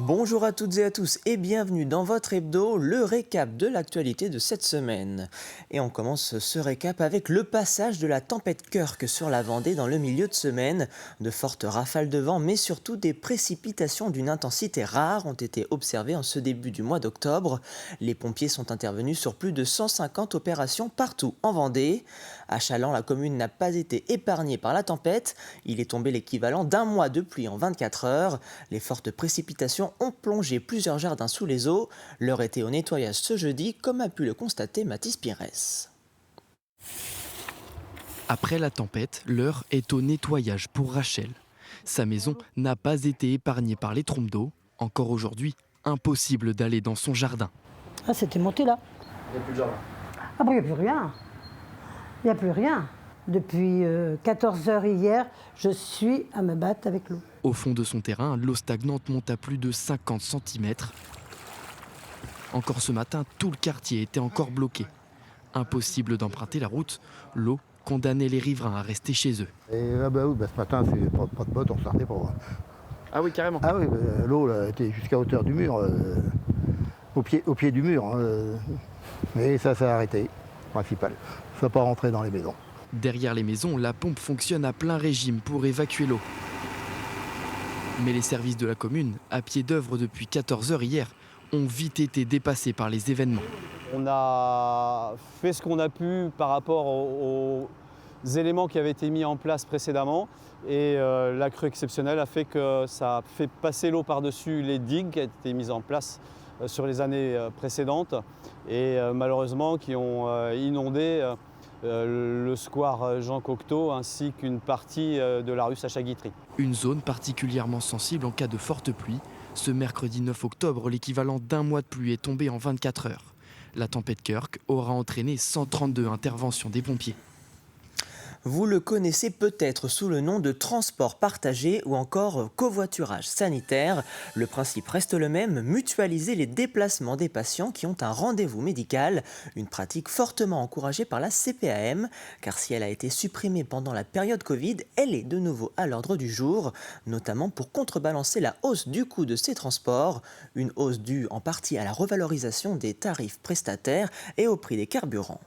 Bonjour à toutes et à tous et bienvenue dans votre hebdo, le récap de l'actualité de cette semaine. Et on commence ce récap avec le passage de la tempête Kirk sur la Vendée dans le milieu de semaine. De fortes rafales de vent mais surtout des précipitations d'une intensité rare ont été observées en ce début du mois d'octobre. Les pompiers sont intervenus sur plus de 150 opérations partout en Vendée. À Chaland, la commune n'a pas été épargnée par la tempête. Il est tombé l'équivalent d'un mois de pluie en 24 heures. Les fortes précipitations ont plongé plusieurs jardins sous les eaux. L'heure était au nettoyage ce jeudi, comme a pu le constater Mathis Pires. Après la tempête, l'heure est au nettoyage pour Rachel. Sa maison n'a pas été épargnée par les trompes d'eau. Encore aujourd'hui, impossible d'aller dans son jardin. Ah, c'était monté là. Il n'y a plus de jardin. Ah bon, il n'y a plus rien. Il n'y a plus rien. Depuis 14 heures hier, je suis à me battre avec l'eau. Au fond de son terrain, l'eau stagnante monte à plus de 50 cm. Encore ce matin, tout le quartier était encore bloqué. Impossible d'emprunter la route. L'eau condamnait les riverains à rester chez eux. Et oui, ce matin, c'est pas de bottes, on sortait pas. Ah oui, carrément. Ah oui, l'eau là, était jusqu'à hauteur du mur, au pied du mur. Mais ça s'est arrêté, principal. Ça n'a pas rentré dans les maisons. Derrière les maisons, la pompe fonctionne à plein régime pour évacuer l'eau. Mais les services de la commune, à pied d'œuvre depuis 14 heures hier, ont vite été dépassés par les événements. On a fait ce qu'on a pu par rapport aux éléments qui avaient été mis en place précédemment. Et la crue exceptionnelle a fait que ça a fait passer l'eau par-dessus les digues qui ont été mises en place sur les années précédentes et malheureusement qui ont inondé le square Jean Cocteau ainsi qu'une partie de la rue Sacha Guitry. Une zone particulièrement sensible en cas de forte pluie. Ce mercredi 9 octobre, l'équivalent d'un mois de pluie est tombé en 24 heures. La tempête Kirk aura entraîné 132 interventions des pompiers. Vous le connaissez peut-être sous le nom de transport partagé ou encore covoiturage sanitaire. Le principe reste le même, mutualiser les déplacements des patients qui ont un rendez-vous médical. Une pratique fortement encouragée par la CPAM, car si elle a été supprimée pendant la période Covid, elle est de nouveau à l'ordre du jour, notamment pour contrebalancer la hausse du coût de ces transports. Une hausse due en partie à la revalorisation des tarifs prestataires et au prix des carburants.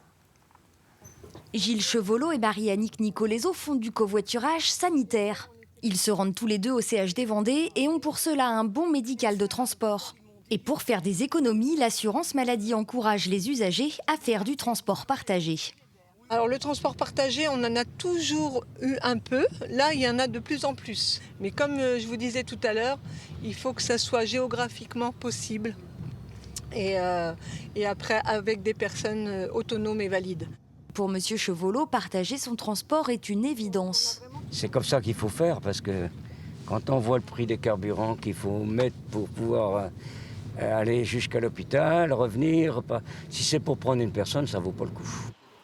Gilles Chevolot et Marie-Annick Nicolezo font du covoiturage sanitaire. Ils se rendent tous les deux au CHD Vendée et ont pour cela un bon médical de transport. Et pour faire des économies, l'assurance maladie encourage les usagers à faire du transport partagé. Alors le transport partagé, on en a toujours eu un peu. Là, il y en a de plus en plus. Mais comme je vous disais tout à l'heure, il faut que ça soit géographiquement possible. Et après, avec des personnes autonomes et valides. Pour M. Chevolot, partager son transport est une évidence. C'est comme ça qu'il faut faire parce que quand on voit le prix des carburants qu'il faut mettre pour pouvoir aller jusqu'à l'hôpital, revenir, si c'est pour prendre une personne, ça ne vaut pas le coup.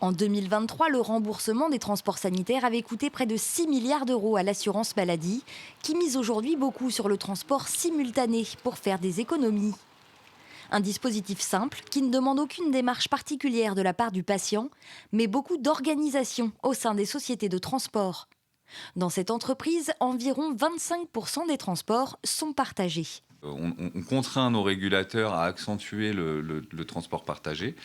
En 2023, le remboursement des transports sanitaires avait coûté près de 6 milliards d'euros à l'assurance maladie, qui mise aujourd'hui beaucoup sur le transport simultané pour faire des économies. Un dispositif simple qui ne demande aucune démarche particulière de la part du patient, mais beaucoup d'organisation au sein des sociétés de transport. Dans cette entreprise, environ 25% des transports sont partagés. On contraint nos régulateurs à accentuer le transport partagé,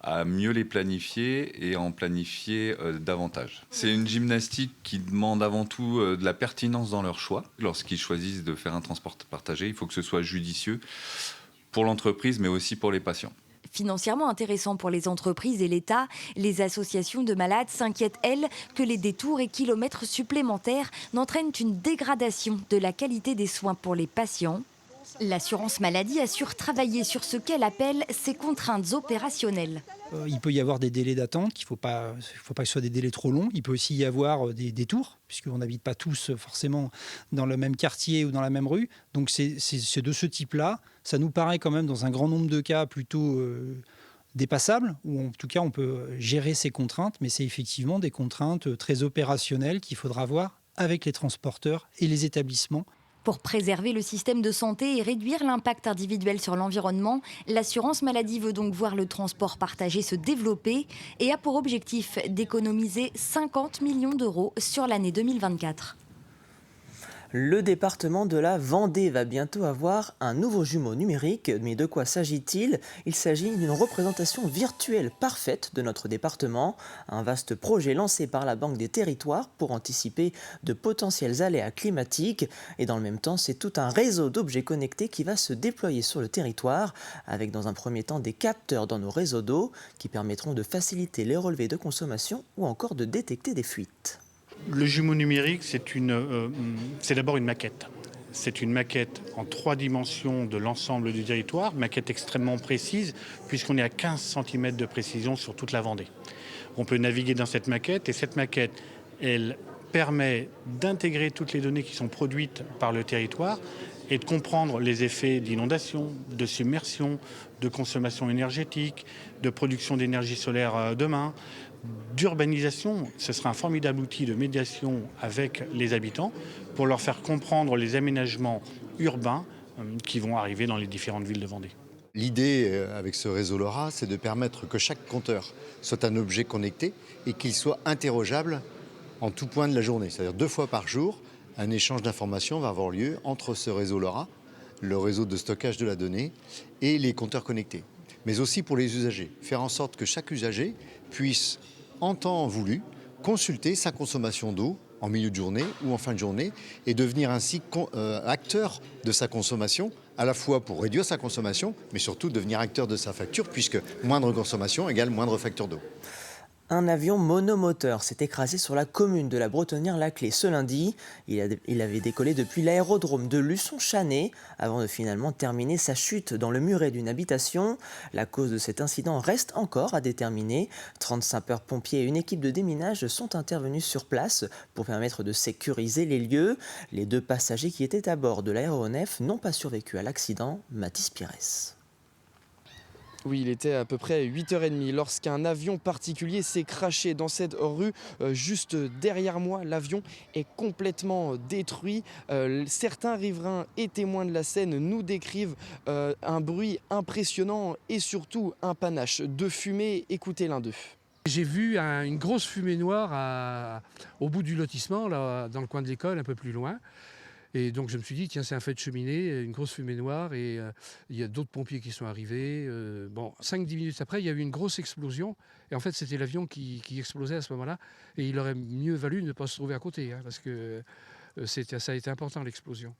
à mieux les planifier et à en planifier davantage. C'est une gymnastique qui demande avant tout de la pertinence dans leur choix. Lorsqu'ils choisissent de faire un transport partagé, il faut que ce soit judicieux pour l'entreprise, mais aussi pour les patients. Financièrement intéressant pour les entreprises et l'État, les associations de malades s'inquiètent, elles, que les détours et kilomètres supplémentaires n'entraînent une dégradation de la qualité des soins pour les patients. L'assurance maladie assure travailler sur ce qu'elle appelle ses contraintes opérationnelles. Il peut y avoir des délais d'attente, il ne faut pas que ce soit des délais trop longs. Il peut aussi y avoir des détours, puisqu'on n'habite pas tous forcément dans le même quartier ou dans la même rue. Donc c'est de ce type-là. Ça nous paraît quand même dans un grand nombre de cas plutôt dépassable, ou en tout cas on peut gérer ces contraintes, mais c'est effectivement des contraintes très opérationnelles qu'il faudra voir avec les transporteurs et les établissements. Pour préserver le système de santé et réduire l'impact individuel sur l'environnement, l'assurance maladie veut donc voir le transport partagé se développer et a pour objectif d'économiser 50 millions d'euros sur l'année 2024. Le département de la Vendée va bientôt avoir un nouveau jumeau numérique. Mais de quoi s'agit-il? Il s'agit d'une représentation virtuelle parfaite de notre département. Un vaste projet lancé par la Banque des Territoires pour anticiper de potentiels aléas climatiques. Et dans le même temps, c'est tout un réseau d'objets connectés qui va se déployer sur le territoire, avec dans un premier temps des capteurs dans nos réseaux d'eau qui permettront de faciliter les relevés de consommation ou encore de détecter des fuites. Le jumeau numérique, c'est d'abord une maquette. C'est une maquette en 3 dimensions de l'ensemble du territoire, maquette extrêmement précise, puisqu'on est à 15 cm de précision sur toute la Vendée. On peut naviguer dans cette maquette, et cette maquette, elle permet d'intégrer toutes les données qui sont produites par le territoire et de comprendre les effets d'inondation, de submersion, de consommation énergétique, de production d'énergie solaire demain, d'urbanisation. Ce sera un formidable outil de médiation avec les habitants pour leur faire comprendre les aménagements urbains qui vont arriver dans les différentes villes de Vendée. L'idée avec ce réseau LoRa, c'est de permettre que chaque compteur soit un objet connecté et qu'il soit interrogeable en tout point de la journée. C'est-à-dire 2 fois par jour, un échange d'informations va avoir lieu entre ce réseau LoRa, le réseau de stockage de la donnée, et les compteurs connectés. Mais aussi pour les usagers. Faire en sorte que chaque usager puisse, en temps voulu, consulter sa consommation d'eau en milieu de journée ou en fin de journée et devenir ainsi acteur de sa consommation, à la fois pour réduire sa consommation, mais surtout devenir acteur de sa facture, puisque moindre consommation égale moindre facture d'eau. Un avion monomoteur s'est écrasé sur la commune de la Bretonnière-Laclais ce lundi. Il avait décollé depuis l'aérodrome de Luçon-Chanet avant de finalement terminer sa chute dans le muret d'une habitation. La cause de cet incident reste encore à déterminer. 30 sapeurs-pompiers et une équipe de déminage sont intervenus sur place pour permettre de sécuriser les lieux. Les 2 passagers qui étaient à bord de l'aéronef n'ont pas survécu à l'accident. Mathis Pires. Oui, il était à peu près 8h30 lorsqu'un avion particulier s'est crashé dans cette rue juste derrière moi. L'avion est complètement détruit. Certains riverains et témoins de la scène nous décrivent un bruit impressionnant et surtout un panache de fumée. Écoutez l'un d'eux. J'ai vu une grosse fumée noire au bout du lotissement, là, dans le coin de l'école, un peu plus loin. Et donc je me suis dit, tiens, c'est un feu de cheminée, une grosse fumée noire, et il y a d'autres pompiers qui sont arrivés. 5-10 minutes après, il y a eu une grosse explosion, et en fait c'était l'avion qui explosait à ce moment-là, et il aurait mieux valu ne pas se trouver à côté, parce que ça a été important l'explosion.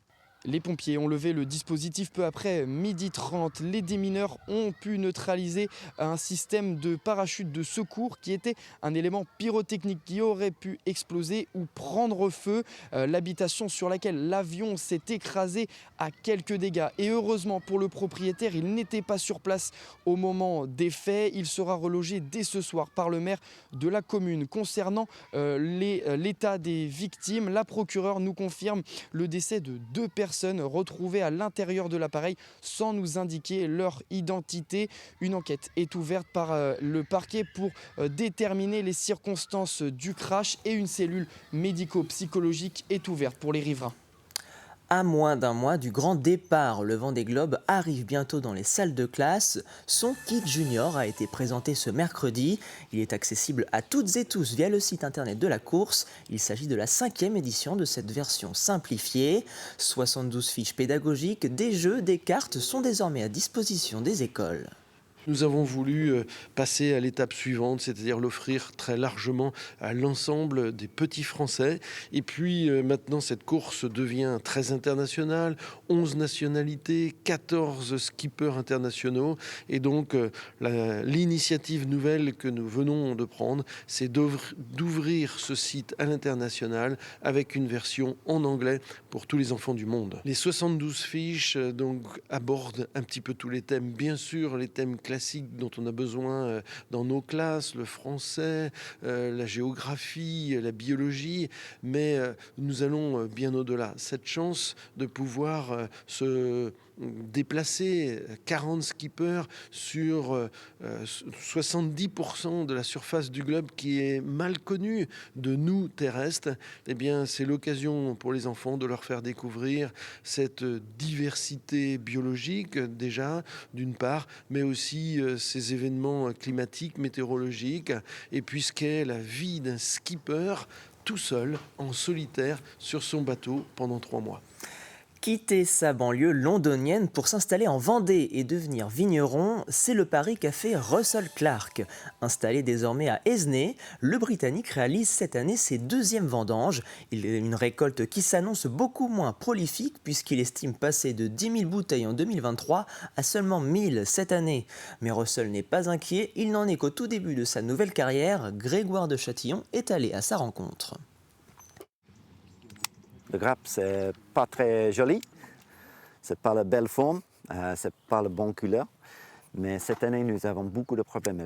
Les pompiers ont levé le dispositif peu après 12h30. Les démineurs ont pu neutraliser un système de parachute de secours qui était un élément pyrotechnique qui aurait pu exploser ou prendre feu. L'habitation sur laquelle l'avion s'est écrasé a quelques dégâts. Et heureusement pour le propriétaire, il n'était pas sur place au moment des faits. Il sera relogé dès ce soir par le maire de la commune. Concernant l'état des victimes, la procureure nous confirme le décès de 2 personnes retrouvées à l'intérieur de l'appareil sans nous indiquer leur identité. Une enquête est ouverte par le parquet pour déterminer les circonstances du crash et une cellule médico-psychologique est ouverte pour les riverains. À moins d'un mois du grand départ, le Vendée Globe arrive bientôt dans les salles de classe. Son kit junior a été présenté ce mercredi. Il est accessible à toutes et tous via le site internet de la course. Il s'agit de la 5e édition de cette version simplifiée. 72 fiches pédagogiques, des jeux, des cartes sont désormais à disposition des écoles. Nous avons voulu passer à l'étape suivante, c'est-à-dire l'offrir très largement à l'ensemble des petits Français. Et puis maintenant, cette course devient très internationale, 11 nationalités, 14 skippers internationaux. Et donc, l'initiative nouvelle que nous venons de prendre, c'est d'ouvrir ce site à l'international avec une version en anglais pour tous les enfants du monde. Les 72 fiches donc, abordent un petit peu tous les thèmes, bien sûr les thèmes classiques dont on a besoin dans nos classes, le français, la géographie, la biologie, mais nous allons bien au-delà. Cette chance de pouvoir se déplacer 40 skippers sur 70% de la surface du globe qui est mal connue de nous terrestres, eh bien c'est l'occasion pour les enfants de leur faire découvrir cette diversité biologique déjà d'une part, mais aussi ces événements climatiques, météorologiques, et puis ce qu'est la vie d'un skipper tout seul, en solitaire, sur son bateau pendant 3 mois. Quitter sa banlieue londonienne pour s'installer en Vendée et devenir vigneron, c'est le pari qu'a fait Russell Clark. Installé désormais à Aizenay, le Britannique réalise cette année ses 2e vendanges. Il a une récolte qui s'annonce beaucoup moins prolifique puisqu'il estime passer de 10 000 bouteilles en 2023 à seulement 1000 cette année. Mais Russell n'est pas inquiet, il n'en est qu'au tout début de sa nouvelle carrière. Grégoire de Châtillon est allé à sa rencontre. Le grappe, c'est pas très joli, c'est pas la belle forme, c'est pas la bonne couleur. Mais cette année, nous avons beaucoup de problèmes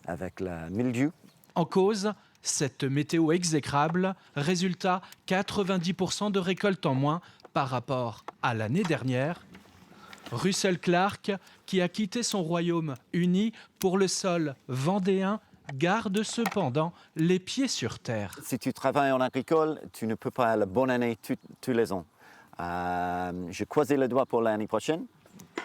avec la mildiou. En cause, cette météo exécrable, résultat 90% de récolte en moins par rapport à l'année dernière. Russell Clark, qui a quitté son royaume uni pour le sol vendéen, garde cependant les pieds sur terre. Si tu travailles en agricole, tu ne peux pas avoir la bonne année tous les ans. Je croise les doigts pour l'année prochaine.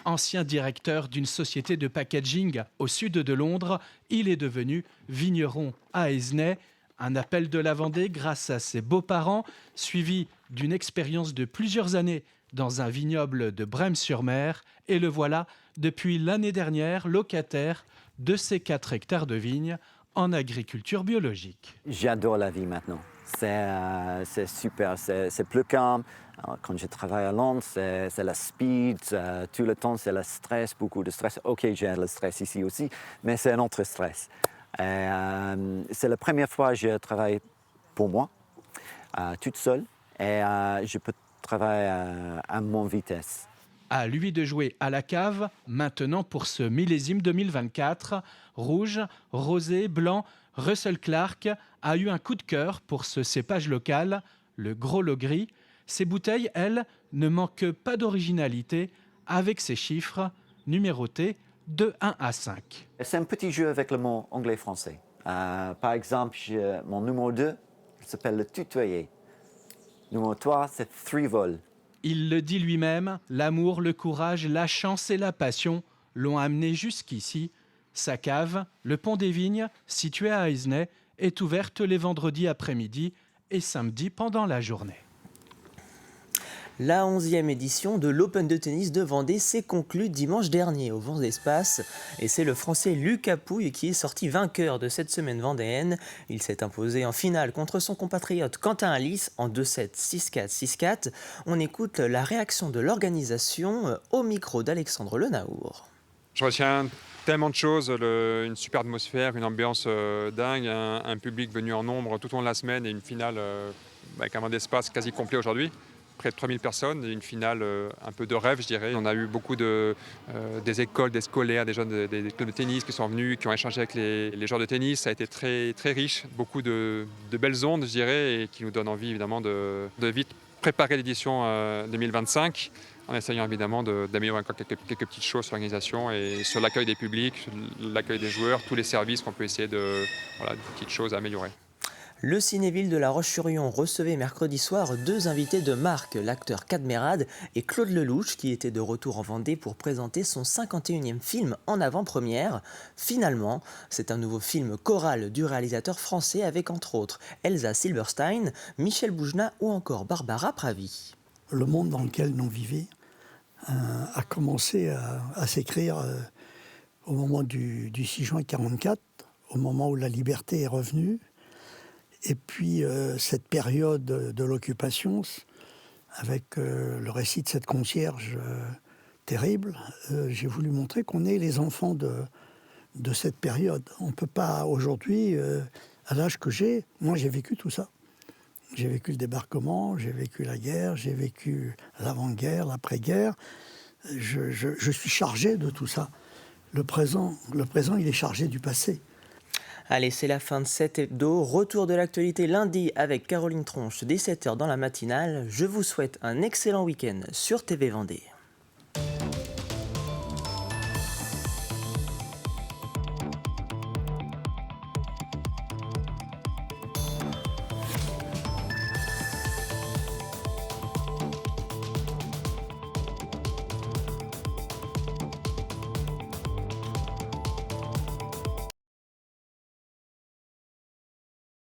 Ancien directeur d'une société de packaging au sud de Londres, il est devenu vigneron à Aizenay. Un appel de la Vendée grâce à ses beaux-parents, suivi d'une expérience de plusieurs années dans un vignoble de Brême-sur-Mer. Et le voilà, depuis l'année dernière, locataire de ses 4 hectares de vignes en agriculture biologique. J'adore la vie maintenant. C'est super, c'est plus calme. Alors, quand je travaille à Londres, c'est la speed, tout le temps c'est le stress, beaucoup de stress. Ok, j'ai le stress ici aussi, mais c'est un autre stress. C'est la première fois que je travaille pour moi, toute seule, et je peux travailler à mon vitesse. À lui de jouer à la cave, maintenant pour ce millésime 2024. Rouge, rosé, blanc, Russell Clark a eu un coup de cœur pour ce cépage local, le gros lot gris. Ces bouteilles, elles, ne manquent pas d'originalité avec ces chiffres numérotés de 1 à 5. C'est un petit jeu avec le mot anglais-français. Par exemple, mon numéro 2 s'appelle le tutoyer. Numéro 3, c'est frivole. Il le dit lui-même, l'amour, le courage, la chance et la passion l'ont amené jusqu'ici. Sa cave, le Pont des Vignes, situé à Aizenay, est ouverte les vendredis après-midi et samedi pendant la journée. La 11e édition de l'Open de tennis de Vendée s'est conclue dimanche dernier au Vent d'Espace. Et c'est le Français Lucas Pouille qui est sorti vainqueur de cette semaine vendéenne. Il s'est imposé en finale contre son compatriote Quentin Alice en 2-7, 6-4, 6-4. On écoute la réaction de l'organisation au micro d'Alexandre Lenaour. Je retiens tellement de choses, une super atmosphère, une ambiance dingue, un public venu en nombre tout au long de la semaine et une finale avec un Vent d'Espace quasi complet aujourd'hui. Près de 3000 personnes, une finale un peu de rêve, je dirais. On a eu beaucoup des écoles, des scolaires, des jeunes des clubs de tennis qui sont venus, qui ont échangé avec les joueurs de tennis. Ça a été très, très riche, beaucoup de belles ondes, je dirais, et qui nous donnent envie évidemment de vite préparer l'édition 2025 en essayant évidemment d'améliorer encore quelques petites choses sur l'organisation et sur l'accueil des publics, l'accueil des joueurs, tous les services qu'on peut essayer de petites choses à améliorer. Le Cinéville de La Roche-sur-Yon recevait mercredi soir 2 invités de marque, l'acteur Cadmerade et Claude Lelouch, qui était de retour en Vendée pour présenter son 51e film en avant-première. Finalement, c'est un nouveau film choral du réalisateur français avec entre autres Elsa Silberstein, Michel Boujna ou encore Barbara Pravi. Le monde dans lequel nous vivons a commencé à s'écrire au moment du 6 juin 1944, au moment où la liberté est revenue. Et puis cette période de l'occupation, avec le récit de cette concierge terrible, j'ai voulu montrer qu'on est les enfants de cette période. On ne peut pas aujourd'hui, à l'âge que j'ai, moi j'ai vécu tout ça. J'ai vécu le débarquement, j'ai vécu la guerre, j'ai vécu l'avant-guerre, l'après-guerre. Je suis chargé de tout ça. Le présent, il est chargé du passé. Allez, c'est la fin de cet hebdo. Retour de l'actualité lundi avec Caroline Tronche dès 7h dans la matinale. Je vous souhaite un excellent week-end sur TV Vendée.